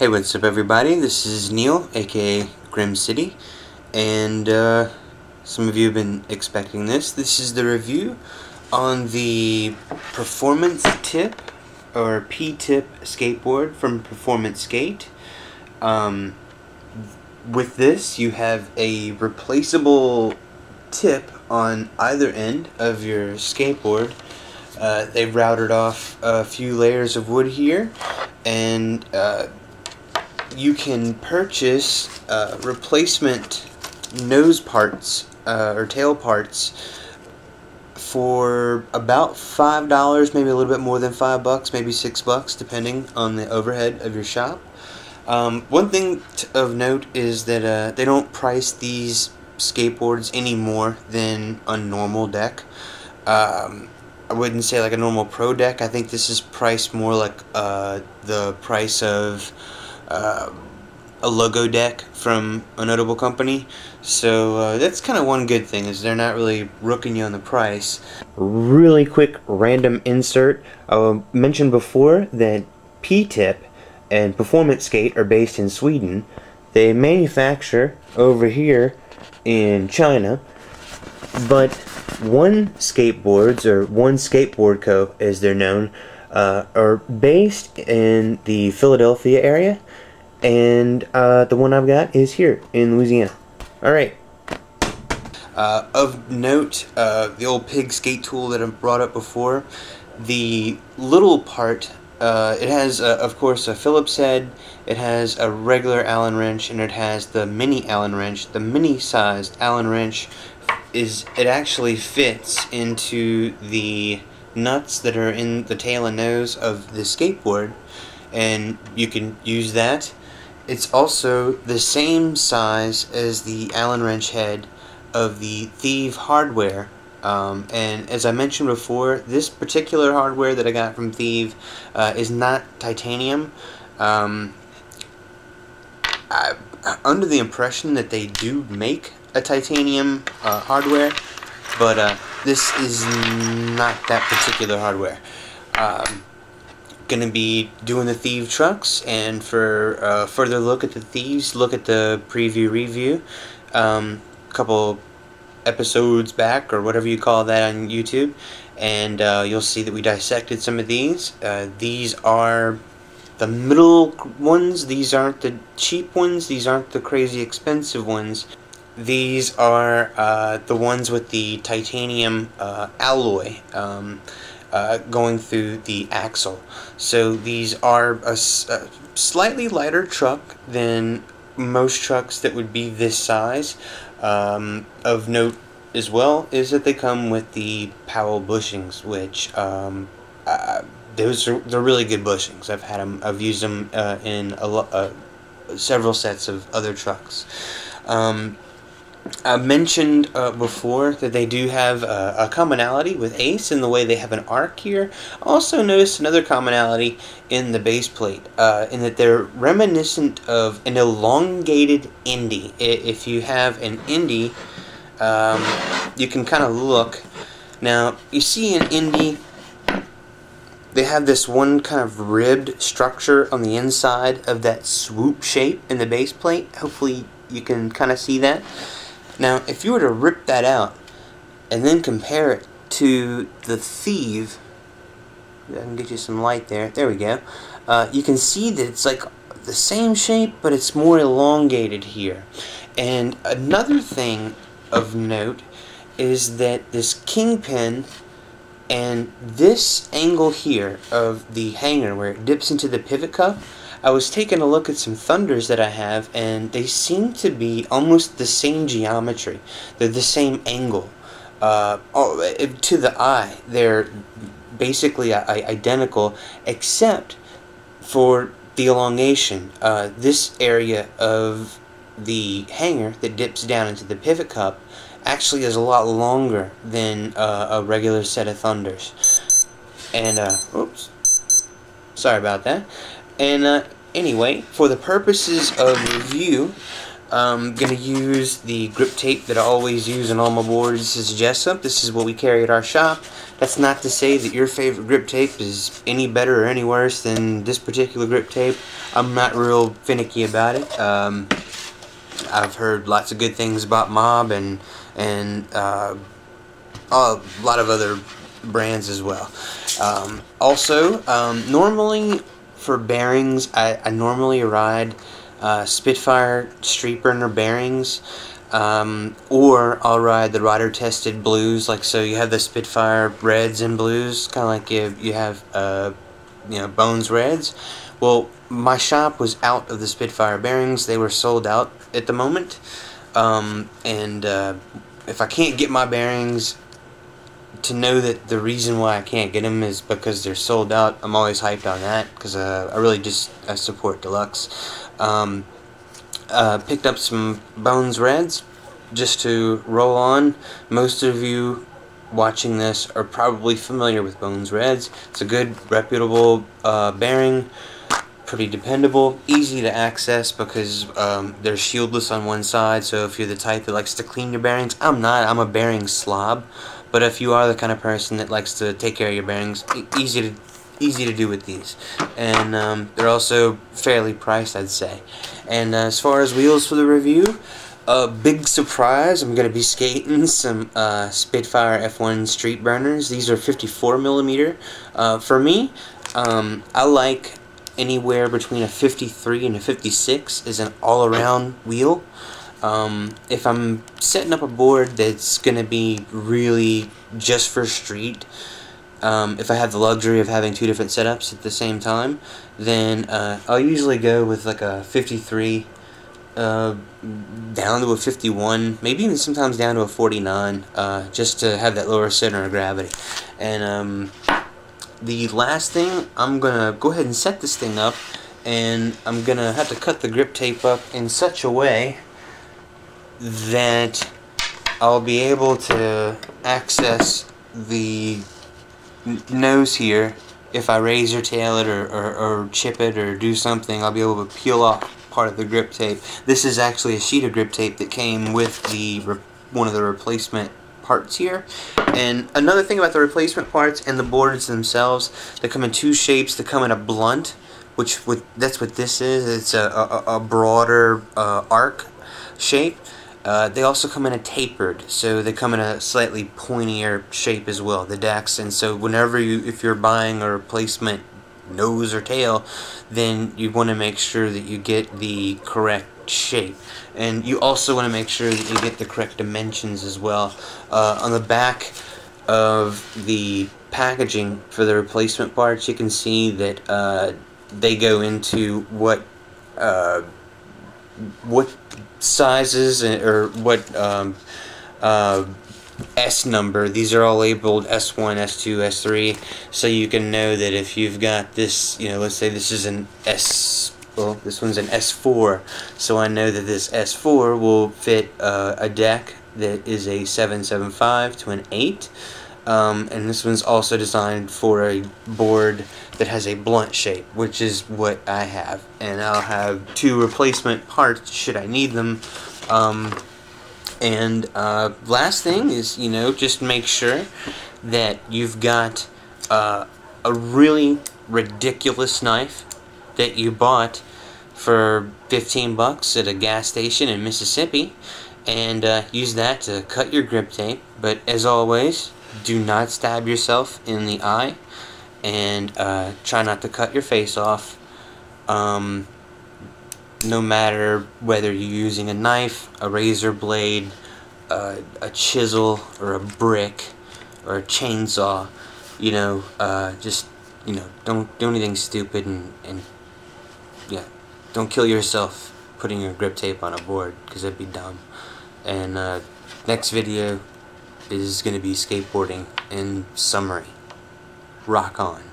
Hey, what's up everybody? This is Neil, aka Grimcity, and some of you have been expecting this. This is the review on the Performance Tip, or P-Tip skateboard from Performance Sk8. With this, you have a replaceable tip on either end of your skateboard. They've routed off a few layers of wood here, and you can purchase replacement nose parts or tail parts for about $5, maybe a little bit more than $5, maybe $6, depending on the overhead of your shop. One thing of note is that they don't price these skateboards any more than a normal deck. I wouldn't say like a normal pro deck. I think this is priced more like the price of a logo deck from a notable company. So that's kind of one good thing, is they're not really rooking you on the price. Really quick random insert. I mentioned before that P-Tip and Performance Sk8 are based in Sweden. They manufacture over here in China, but One Skateboards, or One Skateboard Co. as they're known, are based in the Philadelphia area, and the one I've got is here in Louisiana. Alright. Of note, the old pig skate tool that I brought up before, the little part, it has, of course, a Phillips head, it has a regular Allen wrench, and it has the mini Allen wrench. The mini-sized Allen wrench it actually fits into the nuts that are in the tail and nose of the skateboard, and you can use that. It's also the same size as the Allen wrench head of the Theeve hardware, and as I mentioned before, this particular hardware that I got from Theeve is not titanium. I'm under the impression that they do make a titanium hardware, but this is not that particular hardware. Gonna be doing the Theeve trucks, and for a further look at the Thieves, look at the preview review a couple episodes back, or whatever you call that on YouTube, and you'll see that we dissected some of these. These are the middle ones. These aren't the cheap ones, these aren't the crazy expensive ones. These are the ones with the titanium alloy going through the axle. So these are a slightly lighter truck than most trucks that would be this size. Of note as well is that they come with the Powell Bushings, which they're really good bushings. I've used them in several sets of other trucks. I mentioned before that they do have a commonality with Ace in the way they have an arc here. Also noticed another commonality in the base plate, in that they're reminiscent of an elongated Indy. If you have an Indy, you can kind of look. Now, you see an Indy, they have this one kind of ribbed structure on the inside of that swoop shape in the base plate. Hopefully you can kind of see that. Now, if you were to rip that out and then compare it to the Theeve, I can get you some light there. There we go. You can see that it's like the same shape, but it's more elongated here. And another thing of note is that this kingpin and this angle here of the hanger where it dips into the pivot cup, I was taking a look at some Thunders that I have, and they seem to be almost the same geometry. They're the same angle. To the eye, they're basically identical, except for the elongation. This area of the hanger that dips down into the pivot cup actually is a lot longer than a regular set of Thunders. And, oops. Sorry about that. And anyway, for the purposes of review, I'm going to use the grip tape that I always use on all my boards. This is Jessup. This is what we carry at our shop. That's not to say that your favorite grip tape is any better or any worse than this particular grip tape. I'm not real finicky about it. I've heard lots of good things about Mob and a lot of other brands as well. Normally for bearings, I normally ride Spitfire Street Burner bearings, or I'll ride the rider tested blues. Like, so you have the Spitfire reds and blues, kind of like you have Bones reds. Well, my shop was out of the Spitfire bearings. They were sold out at the moment, if I can't get my bearings, to know that the reason why I can't get them is because they're sold out, I'm always hyped on that, because I really just support Deluxe. Picked up some Bones Reds just to roll on. Most of you watching this are probably familiar with Bones Reds. It's a good, reputable bearing, pretty dependable, easy to access because they're shieldless on one side, so if you're the type that likes to clean your bearings, I'm not, I'm a bearing slob. But if you are the kind of person that likes to take care of your bearings, easy to do with these. And they're also fairly priced, I'd say. And as far as wheels for the review, big surprise, I'm going to be skating some Spitfire F1 Street Burners. These are 54mm. For me, I like anywhere between a 53 and a 56 is an all-around wheel. If I'm setting up a board that's going to be really just for street, if I have the luxury of having two different setups at the same time, then I'll usually go with like a 53 down to a 51, maybe even sometimes down to a 49, just to have that lower center of gravity. And the last thing, I'm going to go ahead and set this thing up, and I'm going to have to cut the grip tape up in such a way that I'll be able to access the nose here. If I razor tail it or chip it or do something, I'll be able to peel off part of the grip tape. This is actually a sheet of grip tape that came with the one of the replacement parts here. And another thing about the replacement parts and the boards themselves, they come in two shapes. They come in a blunt, that's what this is. It's a broader arc shape. They also come in a tapered, so they come in a slightly pointier shape as well, the decks. And so whenever if you're buying a replacement nose or tail, then you want to make sure that you get the correct shape, and you also want to make sure that you get the correct dimensions as well. On the back of the packaging for the replacement parts, you can see that they go into what sizes or what S number. These are all labeled S1, S2, S3, so you can know that if you've got this, let's say this is an S, well, this one's an S4, so I know that this S4 will fit a deck that is a 775 to an 8, and this one's also designed for a board that has a blunt shape, which is what I have, and I'll have two replacement parts should I need them. Last thing is, just make sure that you've got a really ridiculous knife that you bought for 15 bucks at a gas station in Mississippi, and use that to cut your grip tape. But as always, do not stab yourself in the eye, and try not to cut your face off. No matter whether you're using a knife, a razor blade, a chisel, or a brick, or a chainsaw, just, don't do anything stupid, and yeah, don't kill yourself putting your grip tape on a board, because that'd be dumb. And next video is going to be skateboarding in summary. Rock on.